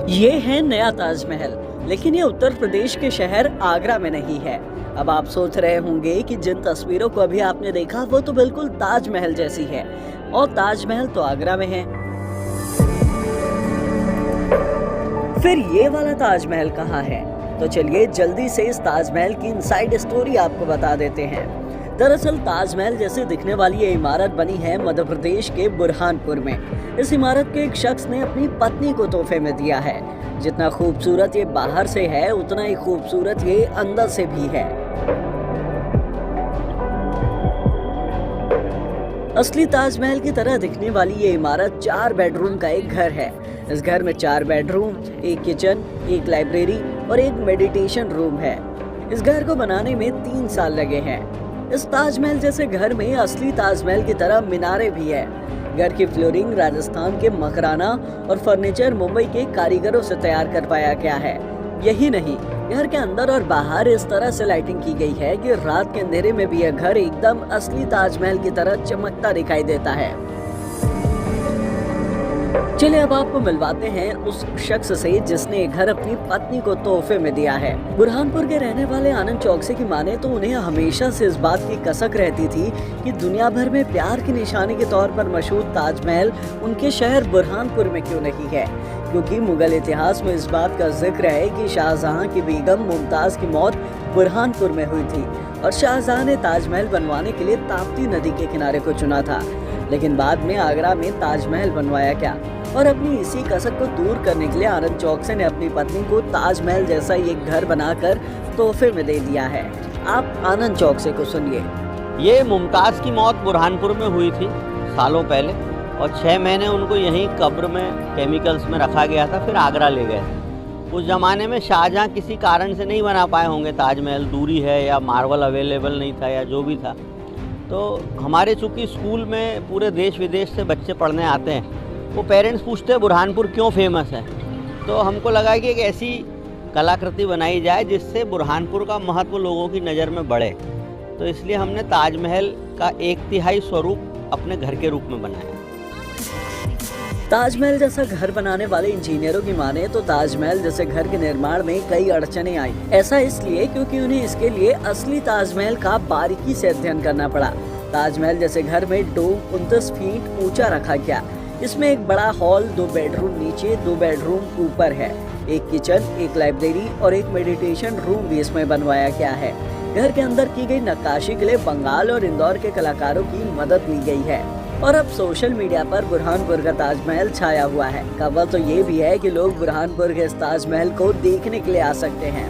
ये है नया ताजमहल, लेकिन ये उत्तर प्रदेश के शहर आगरा में नहीं है। अब आप सोच रहे होंगे कि जिन तस्वीरों को अभी आपने देखा वो तो बिल्कुल ताजमहल जैसी है, और ताजमहल तो आगरा में है। फिर ये वाला ताजमहल कहाँ है? तो चलिए जल्दी से इस ताजमहल की इनसाइड स्टोरी आपको बता देते हैं। दरअसल ताजमहल जैसे दिखने वाली ये इमारत बनी है मध्य प्रदेश के बुरहानपुर में। इस इमारत के एक शख्स ने अपनी पत्नी को तोहफे में दिया है। जितना खूबसूरत ये बाहर से है, उतना ही खूबसूरत ये अंदर से भी है। असली ताजमहल की तरह दिखने वाली ये इमारत 4 बेडरूम का एक घर है। इस घर में 4 बेडरूम, एक किचन, एक लाइब्रेरी और एक मेडिटेशन रूम है। इस घर को बनाने में 3 साल लगे हैं। इस ताजमहल जैसे घर में असली ताजमहल की तरह मीनारे भी है। घर की फ्लोरिंग राजस्थान के मकराना और फर्नीचर मुंबई के कारीगरों से तैयार करवाया गया है। यही नहीं, घर के अंदर और बाहर इस तरह से लाइटिंग की गई है कि रात के अंधेरे में भी यह घर एकदम असली ताजमहल की तरह चमकता दिखाई देता है। चलिए अब आपको मिलवाते हैं उस शख्स से जिसने ये घर अपनी पत्नी को तोहफे में दिया है। बुरहानपुर के रहने वाले आनंद चौकसी की माने तो उन्हें हमेशा से इस बात की कसक रहती थी कि दुनिया भर में प्यार की निशानी के तौर पर मशहूर ताजमहल उनके शहर बुरहानपुर में क्यों नहीं है, क्योंकि मुगल इतिहास में इस बात का जिक्र है कि शाहजहां की बेगम मुमताज की मौत बुरहानपुर में हुई थी और शाहजहां ने ताजमहल बनवाने के लिए ताप्ती नदी के किनारे को चुना था। लेकिन बाद में आगरा में ताजमहल बनवाया गया और अपनी इसी कसक को दूर करने के लिए आनंद चौकसी ने अपनी पत्नी को ताजमहल जैसा ये घर बनाकर तोहफे में दे दिया है। आप आनंद चौकसी को सुनिए। ये मुमताज की मौत बुरहानपुर में हुई थी सालों पहले, और 6 महीने उनको यहीं कब्र में केमिकल्स में रखा गया था, फिर आगरा ले गए। उस ज़माने में शाहजहां किसी कारण से नहीं बना पाए होंगे ताजमहल, दूरी है या मार्बल अवेलेबल नहीं था या जो भी था। तो हमारे चूँकि स्कूल में पूरे देश विदेश से बच्चे पढ़ने आते हैं, वो पेरेंट्स पूछते हैं बुरहानपुर क्यों फेमस है। तो हमको लगा कि एक ऐसी कलाकृति बनाई जाए जिससे बुरहानपुर का महत्व लोगों की नज़र में बढ़े। तो इसलिए हमने ताजमहल का 1/3 स्वरूप अपने घर के रूप में बनाया। ताजमहल जैसा घर बनाने वाले इंजीनियरों की माने तो ताजमहल जैसे घर के निर्माण में कई अड़चनें आई। ऐसा इसलिए क्योंकि उन्हें इसके लिए असली ताजमहल का बारीकी से अध्ययन करना पड़ा। ताजमहल जैसे घर में डोम 29 फीट ऊंचा रखा गया। इसमें एक बड़ा हॉल, 2 बेडरूम नीचे, 2 बेडरूम ऊपर है। एक किचन, एक लाइब्रेरी और एक मेडिटेशन रूम भी इसमें बनवाया गया है। घर के अंदर की गई नक्काशी के लिए बंगाल और इंदौर के कलाकारों की मदद ली गई है। और अब सोशल मीडिया पर बुरहानपुर का ताजमहल छाया हुआ है। खबर तो ये भी है कि लोग बुरहानपुर के इस ताजमहल को देखने के लिए आ सकते हैं।